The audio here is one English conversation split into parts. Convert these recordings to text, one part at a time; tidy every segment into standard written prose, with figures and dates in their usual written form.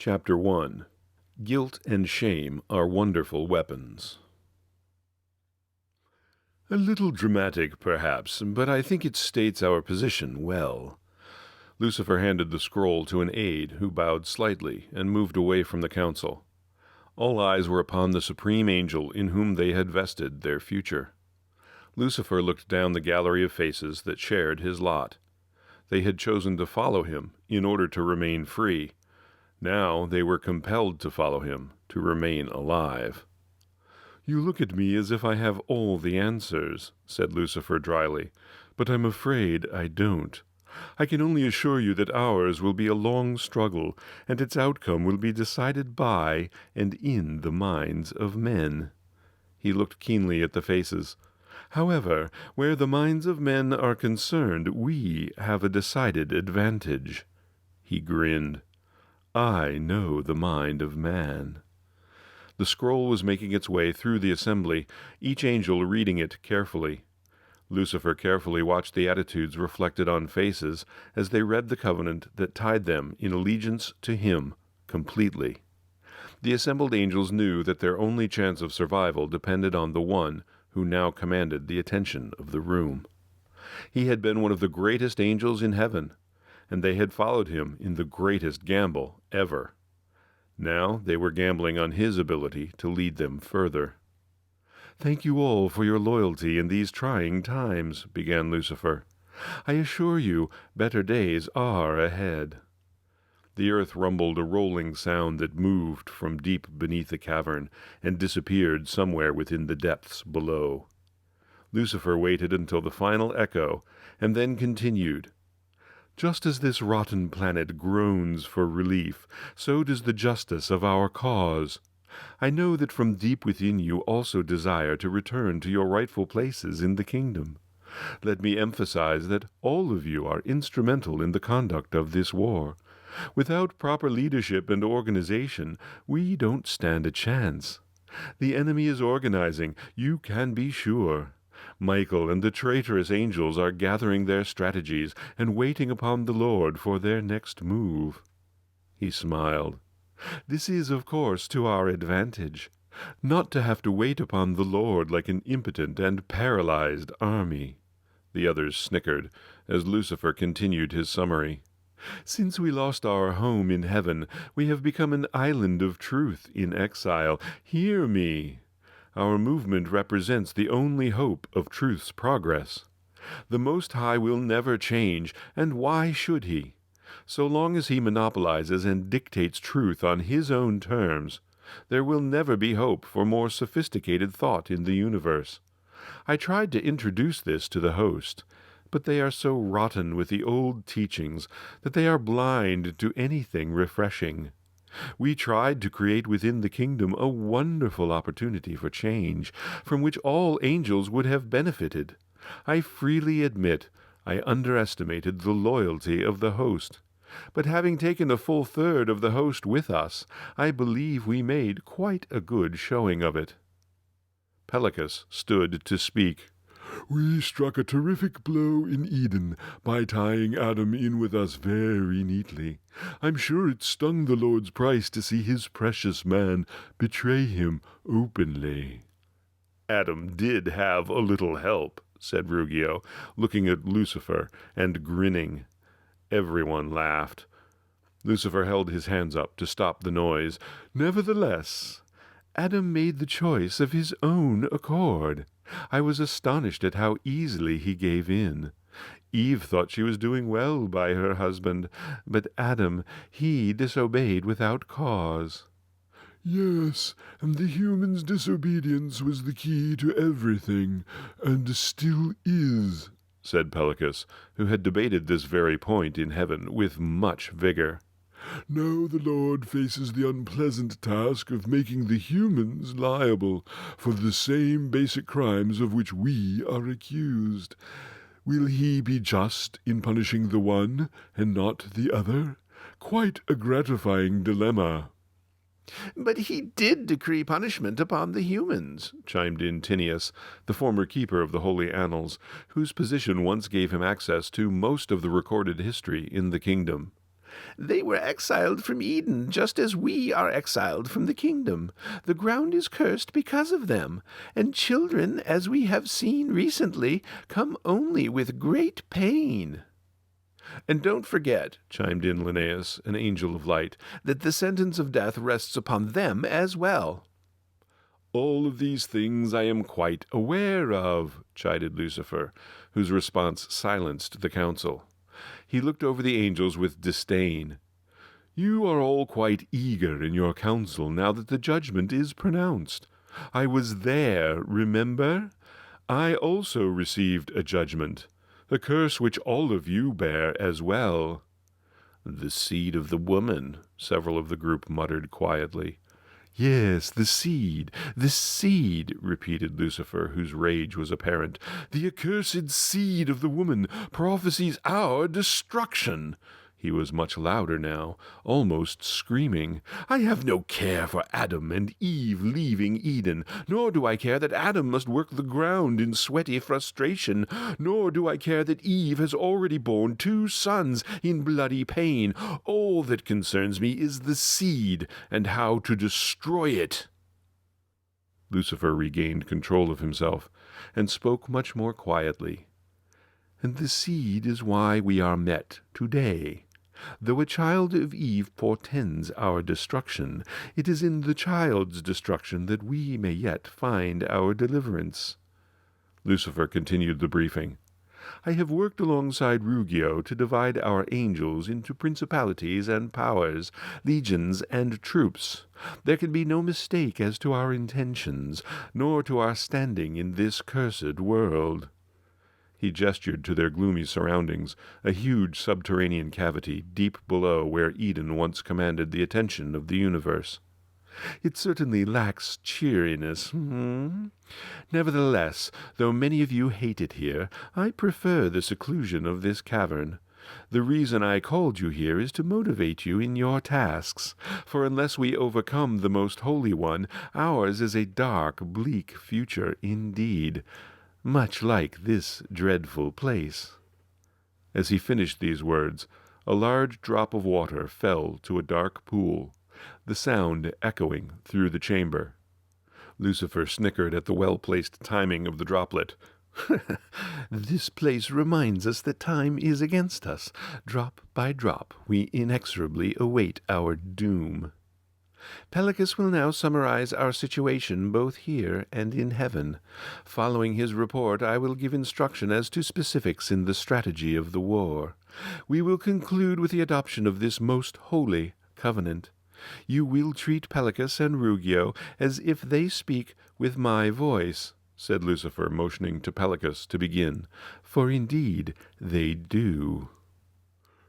Chapter 1. Guilt and shame are wonderful weapons. A little dramatic, perhaps, but I think it states our position well. Lucifer handed the scroll to an aide, who bowed slightly and moved away from the council. All eyes were upon the supreme angel in whom they had vested their future. Lucifer looked down the gallery of faces that shared his lot. They had chosen to follow him in order to remain free. Now they were compelled to follow him to remain alive. "You look at me as if I have all the answers," said Lucifer dryly, "but I'm afraid I don't. I can only assure you that ours will be a long struggle, and its outcome will be decided by and in the minds of men." He looked keenly at the faces. "However, where the minds of men are concerned, we have a decided advantage." He grinned. "I know the mind of man." The scroll was making its way through the assembly, each angel reading it carefully. Lucifer carefully watched the attitudes reflected on faces as they read the covenant that tied them in allegiance to him completely. The assembled angels knew that their only chance of survival depended on the one who now commanded the attention of the room. He had been one of the greatest angels in heaven, and they had followed him in the greatest gamble ever. Now they were gambling on his ability to lead them further. "Thank you all for your loyalty in these trying times," began Lucifer. "I assure you better days are ahead." The earth rumbled a rolling sound that moved from deep beneath the cavern and disappeared somewhere within the depths below. Lucifer waited until the final echo and then continued. "Just as this rotten planet groans for relief, so does the justice of our cause. I know that from deep within you also desire to return to your rightful places in the kingdom. Let me emphasize that all of you are instrumental in the conduct of this war. Without proper leadership and organization, we don't stand a chance. The enemy is organizing, you can be sure. Michael and the traitorous angels are gathering their strategies and waiting upon the Lord for their next move." He smiled. "This is, of course, to our advantage. Not to have to wait upon the Lord like an impotent and paralyzed army." The others snickered as Lucifer continued his summary. "Since we lost our home in heaven, we have become an island of truth in exile. Hear me. Our movement represents the only hope of truth's progress. The Most High will never change, and why should he? So long as he monopolizes and dictates truth on his own terms, there will never be hope for more sophisticated thought in the universe. I tried to introduce this to the host, but they are so rotten with the old teachings that they are blind to anything refreshing. We tried to create within the kingdom a wonderful opportunity for change, from which all angels would have benefited. I freely admit I underestimated the loyalty of the host. But having taken a full third of the host with us, I believe we made quite a good showing of it." Pelicus stood to speak. "We struck a terrific blow in Eden by tying Adam in with us very neatly. I'm sure it stung the Lord's price to see his precious man betray him openly." "Adam did have a little help," said Rugio, looking at Lucifer and grinning. Everyone laughed. Lucifer held his hands up to stop the noise. "Nevertheless, Adam made the choice of his own accord. I was astonished at how easily he gave in. Eve thought she was doing well by her husband, but Adam, he disobeyed without cause." "Yes, and the human's disobedience was the key to everything, and still is," said Pelicus, who had debated this very point in heaven with much vigor. "Now the Lord faces the unpleasant task of making the humans liable for the same basic crimes of which we are accused. Will he be just in punishing the one and not the other? Quite a gratifying dilemma." "But he did decree punishment upon the humans," chimed in Tinius, the former keeper of the Holy Annals, whose position once gave him access to most of the recorded history in the kingdom. They were exiled from Eden, just as we are exiled from the kingdom. The ground is cursed because of them, and children, as we have seen recently, come only with great pain." "And don't forget," chimed in Linnaeus, an angel of light, "that the sentence of death rests upon them as well." "All of these things I am quite aware of," chided Lucifer, whose response silenced the council. He looked over the angels with disdain. "You are all quite eager in your council now that the judgment is pronounced. I was there, remember? I also received a judgment, a curse which all of you bear as well." "The seed of the woman," several of the group muttered quietly. "Yes, the seed, repeated Lucifer, whose rage was apparent. "The accursed seed of the woman prophesies our destruction." He was much louder now, almost screaming. "I have no care for Adam and Eve leaving Eden, nor do I care that Adam must work the ground in sweaty frustration, nor do I care that Eve has already borne 2 sons in bloody pain. All that concerns me is the seed and how to destroy it." Lucifer regained control of himself and spoke much more quietly. "And the seed is why we are met today. Though a child of Eve portends our destruction, it is in the child's destruction that we may yet find our deliverance." Lucifer continued the briefing. "I have worked alongside Rugio to divide our angels into principalities and powers, legions and troops. There can be no mistake as to our intentions, nor to our standing in this cursed world." He gestured to their gloomy surroundings, a huge subterranean cavity deep below where Eden once commanded the attention of the universe. "It certainly lacks cheeriness. Nevertheless, though many of you hate it here, I prefer the seclusion of this cavern. The reason I called you here is to motivate you in your tasks, for unless we overcome the Most Holy One, ours is a dark, bleak future indeed, much like this dreadful place." As he finished these words, a large drop of water fell to a dark pool, the sound echoing through the chamber. Lucifer snickered at the well-placed timing of the droplet. "This place reminds us that time is against us. Drop by drop, we inexorably await our doom. Pelicus will now summarize our situation both here and in heaven. Following his report, I will give instruction as to specifics in the strategy of the war. We will conclude with the adoption of this most holy covenant. You will treat Pelicus and Rugio as if they speak with my voice," said Lucifer, motioning to Pelicus to begin, "for indeed they do."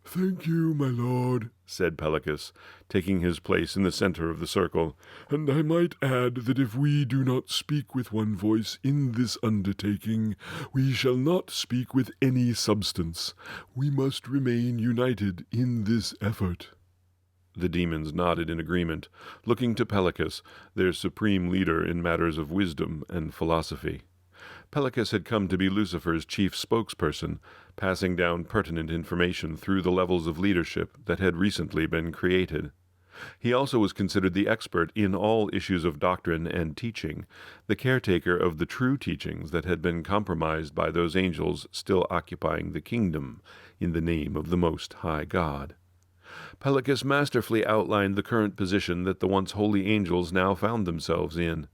"Thank you, my lord," said Pelicus, taking his place in the center of the circle. "And I might add that if we do not speak with one voice in this undertaking, we shall not speak with any substance. We must remain united in this effort." The demons nodded in agreement, looking to Pelicus, their supreme leader in matters of wisdom and philosophy. Pelicus had come to be Lucifer's chief spokesperson, passing down pertinent information through the levels of leadership that had recently been created. He also was considered the expert in all issues of doctrine and teaching, the caretaker of the true teachings that had been compromised by those angels still occupying the kingdom in the name of the Most High God. Pelicus masterfully outlined the current position that the once holy angels now found themselves in.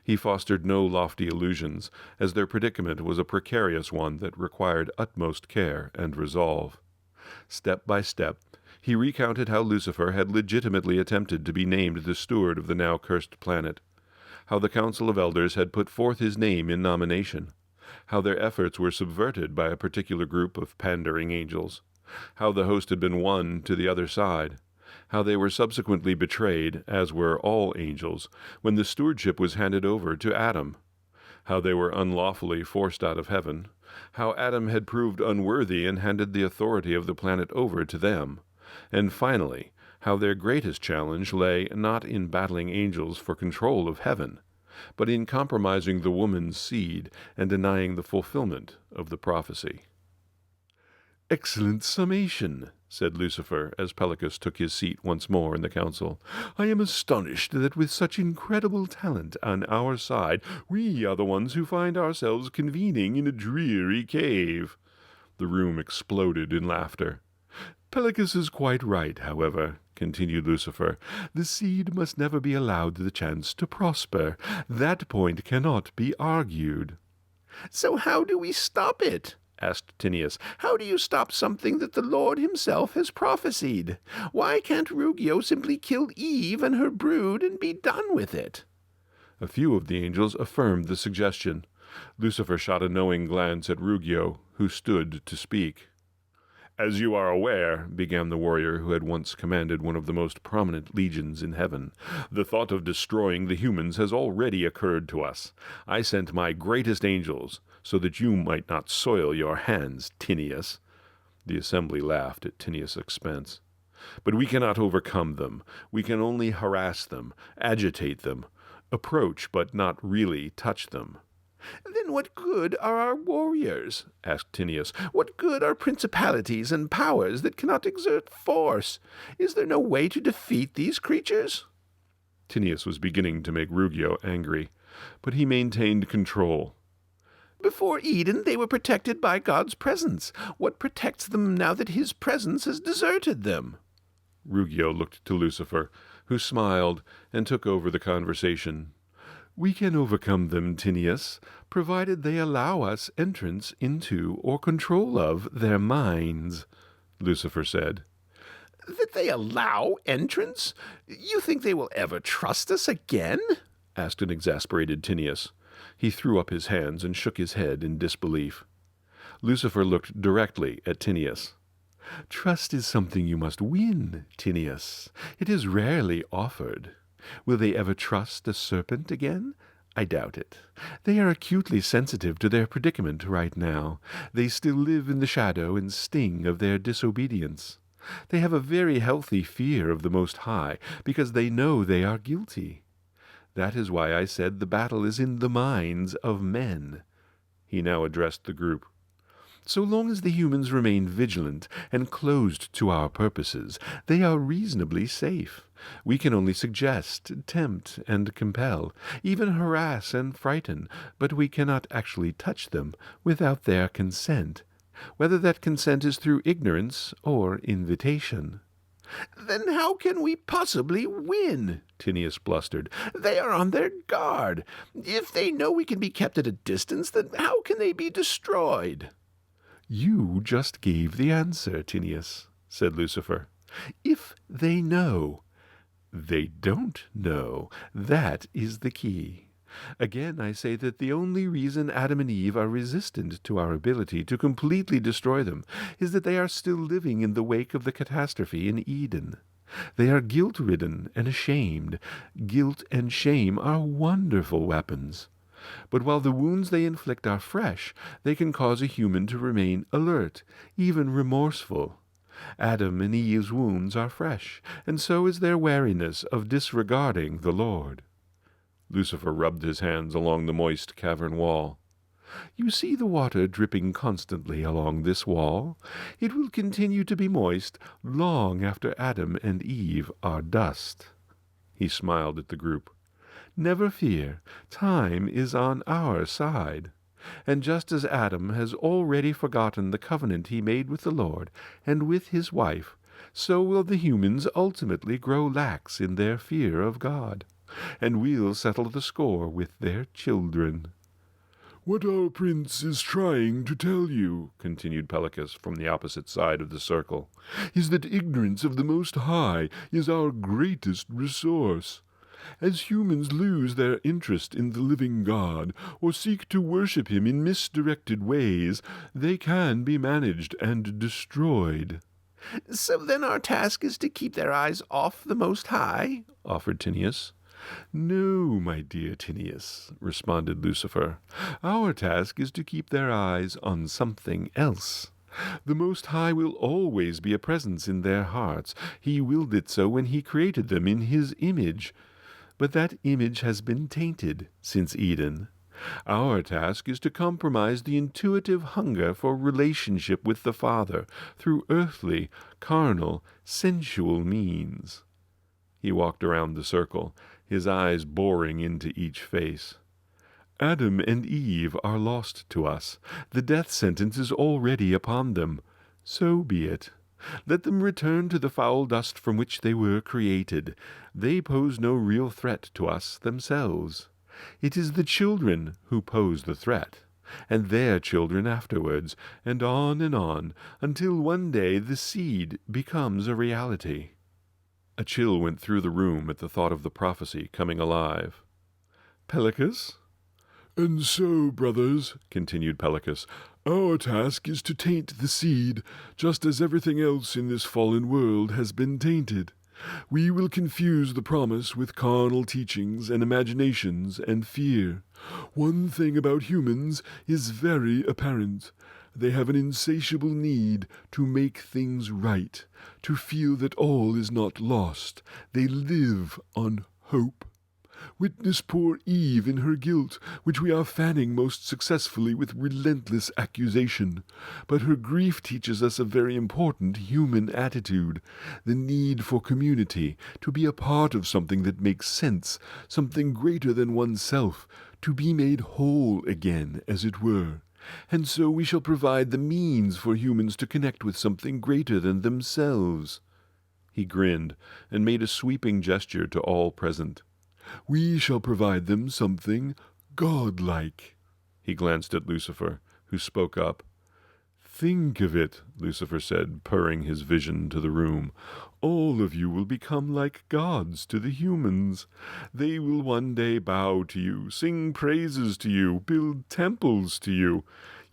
He fostered no lofty illusions, as their predicament was a precarious one that required utmost care and resolve. Step by step, he recounted how Lucifer had legitimately attempted to be named the steward of the now cursed planet, how the Council of Elders had put forth his name in nomination, how their efforts were subverted by a particular group of pandering angels, how the host had been won to the other side, how they were subsequently betrayed, as were all angels, when the stewardship was handed over to Adam, how they were unlawfully forced out of heaven, how Adam had proved unworthy and handed the authority of the planet over to them, and finally, how their greatest challenge lay not in battling angels for control of heaven, but in compromising the woman's seed and denying the fulfillment of the prophecy. "Excellent summation," said Lucifer, as Pelicus took his seat once more in the council. "I am astonished that with such incredible talent on our side, we are the ones who find ourselves convening in a dreary cave." The room exploded in laughter. "Pelicus is quite right, however," continued Lucifer. "The seed must never be allowed the chance to prosper. That point cannot be argued." "So how do we stop it?" asked Tinius. "How do you stop something that the Lord himself has prophesied? Why can't Rugio simply kill Eve and her brood and be done with it?" A few of the angels affirmed the suggestion. Lucifer shot a knowing glance at Rugio, who stood to speak. "As you are aware," began the warrior who had once commanded one of the most prominent legions in heaven, "the thought of destroying the humans has already occurred to us. I sent my greatest angels, so that you might not soil your hands, Tinius." The assembly laughed at Tinius' expense. "But we cannot overcome them. We can only harass them, agitate them, approach but not really touch them." "Then what good are our warriors?" asked Tinius. "What good are principalities and powers that cannot exert force? Is there no way to defeat these creatures?" Tinius was beginning to make Rugio angry, but he maintained control. "Before Eden they were protected by God's presence. What protects them now that his presence has deserted them?" Rugio looked to Lucifer, who smiled and took over the conversation. "We can overcome them, Tinius, provided they allow us entrance into or control of their minds," Lucifer said. "That they allow entrance? You think they will ever trust us again?" asked an exasperated Tinius. He threw up his hands and shook his head in disbelief. Lucifer looked directly at Tinius. "Trust is something you must win, Tinius. It is rarely offered. Will they ever trust a serpent again? I doubt it. They are acutely sensitive to their predicament right now. They still live in the shadow and sting of their disobedience. They have a very healthy fear of the Most High, because they know they are guilty. That is why I said the battle is in the minds of men." He now addressed the group. "So long as the humans remain vigilant and closed to our purposes, they are reasonably safe. We can only suggest, tempt, and compel, even harass and frighten, but we cannot actually touch them without their consent, whether that consent is through ignorance or invitation." "Then how can we possibly win?" Tinius blustered. "They are on their guard. If they know we can be kept at a distance, then how can they be destroyed?" "You just gave the answer, Tinius," said Lucifer. "If they know. They don't know. That is the key. Again, I say that the only reason Adam and Eve are resistant to our ability to completely destroy them is that they are still living in the wake of the catastrophe in Eden. They are guilt-ridden and ashamed. Guilt and shame are wonderful weapons. But while the wounds they inflict are fresh, they can cause a human to remain alert, even remorseful. Adam and Eve's wounds are fresh, and so is their wariness of disregarding the Lord." Lucifer rubbed his hands along the moist cavern wall. "You see the water dripping constantly along this wall? It will continue to be moist long after Adam and Eve are dust." He smiled at the group. "Never fear, time is on our side. And just as Adam has already forgotten the covenant he made with the Lord and with his wife, so will the humans ultimately grow lax in their fear of God, and we'll settle the score with their children." "What our prince is trying to tell you," continued Pelicus from the opposite side of the circle, "is that ignorance of the Most High is our greatest resource. As humans lose their interest in the living God, or seek to worship him in misdirected ways, they can be managed and destroyed." "So then our task is to keep their eyes off the Most High?" offered Tinius. "No, my dear Tinius," responded Lucifer. "Our task is to keep their eyes on something else. The Most High will always be a presence in their hearts. He willed it so when he created them in his image. But that image has been tainted since Eden. Our task is to compromise the intuitive hunger for relationship with the Father through earthly, carnal, sensual means. He walked around the circle, his eyes boring into each face. Adam and Eve are lost to us. The death sentence is already upon them. So be it. Let them return to the foul dust from which they were created. They pose no real threat to us themselves. It is the children who pose the threat, and their children afterwards, and on, until one day the seed becomes a reality. A chill went through the room at the thought of the prophecy coming alive. Pelicus? And so, brothers, continued Pelicus, our task is to taint the seed, just as everything else in this fallen world has been tainted. We will confuse the promise with carnal teachings and imaginations and fear. One thing about humans is very apparent. They have an insatiable need to make things right, to feel that all is not lost. They live on hope. Witness poor Eve in her guilt, which we are fanning most successfully with relentless accusation. But her grief teaches us a very important human attitude, the need for community, to be a part of something that makes sense, something greater than oneself, to be made whole again, as it were. And so we shall provide the means for humans to connect with something greater than themselves. He grinned, and made a sweeping gesture to all present. We shall provide them something godlike. He glanced at Lucifer, who spoke up. Think of it, Lucifer said, purring his vision to the room. All of you will become like gods to the humans. They will one day bow to you, sing praises to you, build temples to you.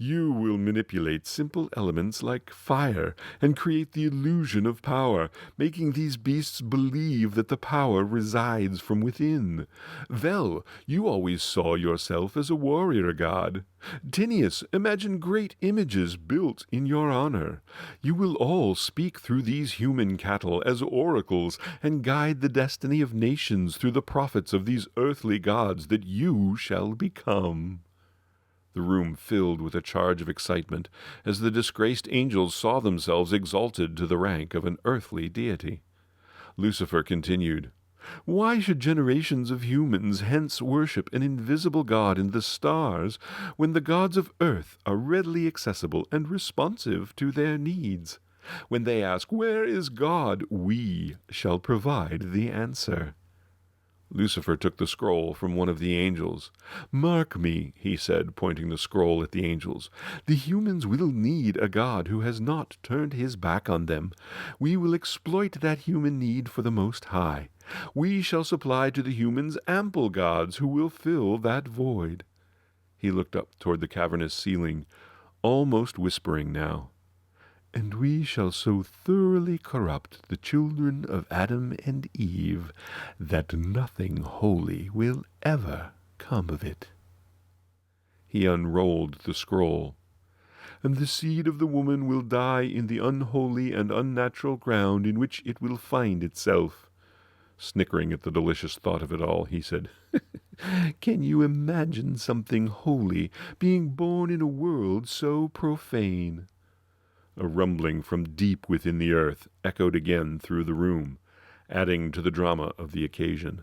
You will manipulate simple elements like fire and create the illusion of power, making these beasts believe that the power resides from within. Vel, you always saw yourself as a warrior god. Tinius, imagine great images built in your honor. You will all speak through these human cattle as oracles and guide the destiny of nations through the prophets of these earthly gods that you shall become. The room filled with a charge of excitement as the disgraced angels saw themselves exalted to the rank of an earthly deity. Lucifer continued, Why should generations of humans hence worship an invisible god in the stars when the gods of earth are readily accessible and responsive to their needs? When they ask, Where is God? We shall provide the answer. Lucifer took the scroll from one of the angels. Mark me, he said, pointing the scroll at the angels. The humans will need a god who has not turned his back on them. We will exploit that human need for the Most High. We shall supply to the humans ample gods who will fill that void. He looked up toward the cavernous ceiling, almost whispering now. And we shall so thoroughly corrupt the children of Adam and Eve that nothing holy will ever come of it. He unrolled the scroll. And the seed of the woman will die in the unholy and unnatural ground in which it will find itself. Snickering at the delicious thought of it all, he said, Can you imagine something holy being born in a world so profane? A rumbling from deep within the earth echoed again through the room, adding to the drama of the occasion.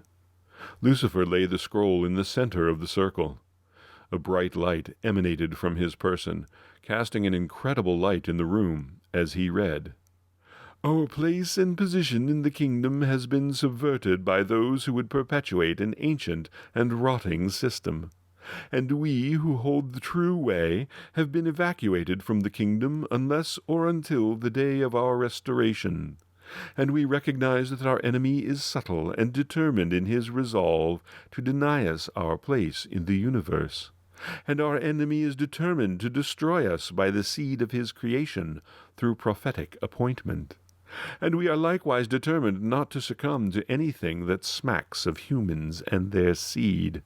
Lucifer laid the scroll in the center of the circle. A bright light emanated from his person, casting an incredible light in the room as he read. Our place and position in the kingdom has been subverted by those who would perpetuate an ancient and rotting system. And we who hold the true way have been evacuated from the kingdom unless or until the day of our restoration. And we recognize that our enemy is subtle and determined in his resolve to deny us our place in the universe. And our enemy is determined to destroy us by the seed of his creation through prophetic appointment. And we are likewise determined not to succumb to anything that smacks of humans and their seed.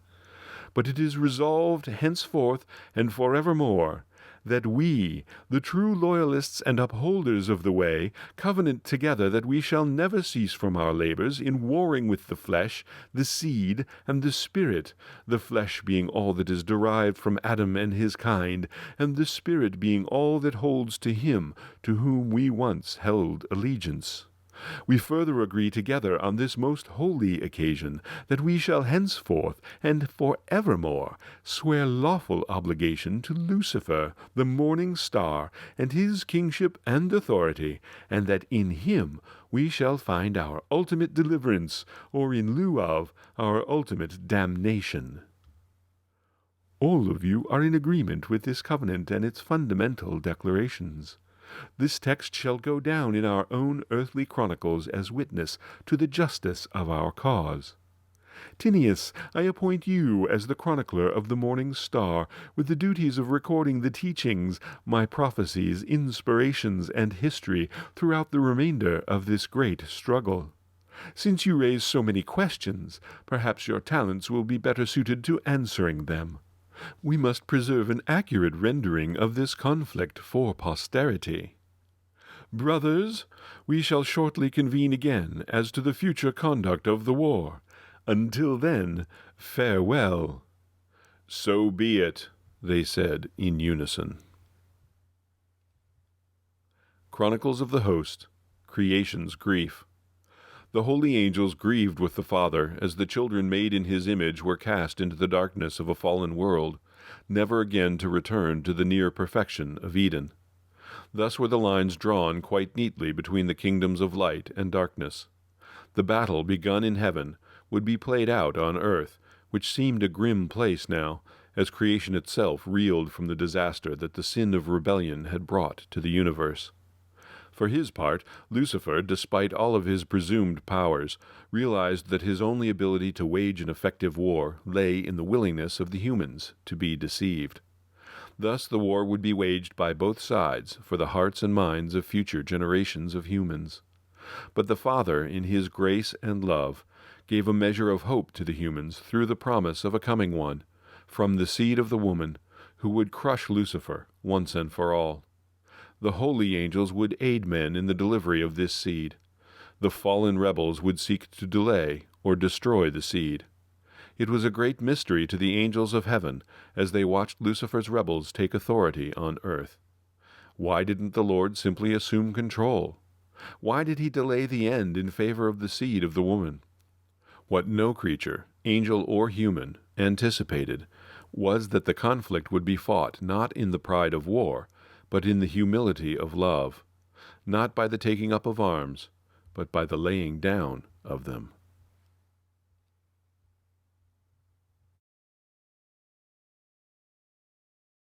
But it is resolved henceforth and forevermore that we, the true loyalists and upholders of the way, covenant together that we shall never cease from our labors in warring with the flesh, the seed, and the spirit, the flesh being all that is derived from Adam and his kind, and the spirit being all that holds to him to whom we once held allegiance. We further agree together on this most holy occasion that we shall henceforth and for evermore swear lawful obligation to Lucifer, the morning star, and his kingship and authority, and that in him we shall find our ultimate deliverance, or in lieu of, our ultimate damnation. All of you are in agreement with this covenant and its fundamental declarations. This text shall go down in our own earthly chronicles as witness to the justice of our cause. Tinius, I appoint you as the chronicler of the morning star, with the duties of recording the teachings, my prophecies, inspirations, and history throughout the remainder of this great struggle. Since you raise so many questions, perhaps your talents will be better suited to answering them. We must preserve an accurate rendering of this conflict for posterity. Brothers, we shall shortly convene again as to the future conduct of the war. Until then, farewell." "So be it," they said in unison. Chronicles of the Host, Creation's Grief. The holy angels grieved with the Father as the children made in his image were cast into the darkness of a fallen world, never again to return to the near perfection of Eden. Thus were the lines drawn quite neatly between the kingdoms of light and darkness. The battle begun in heaven would be played out on earth, which seemed a grim place now, as creation itself reeled from the disaster that the sin of rebellion had brought to the universe. For his part, Lucifer, despite all of his presumed powers, realized that his only ability to wage an effective war lay in the willingness of the humans to be deceived. Thus the war would be waged by both sides for the hearts and minds of future generations of humans. But the Father, in his grace and love, gave a measure of hope to the humans through the promise of a coming one, from the seed of the woman, who would crush Lucifer once and for all. The holy angels would aid men in the delivery of this seed. The fallen rebels would seek to delay or destroy the seed. It was a great mystery to the angels of heaven as they watched Lucifer's rebels take authority on earth. Why didn't the Lord simply assume control? Why did he delay the end in favor of the seed of the woman? What no creature, angel or human, anticipated was that the conflict would be fought not in the pride of war, but in the humility of love, not by the taking up of arms, but by the laying down of them.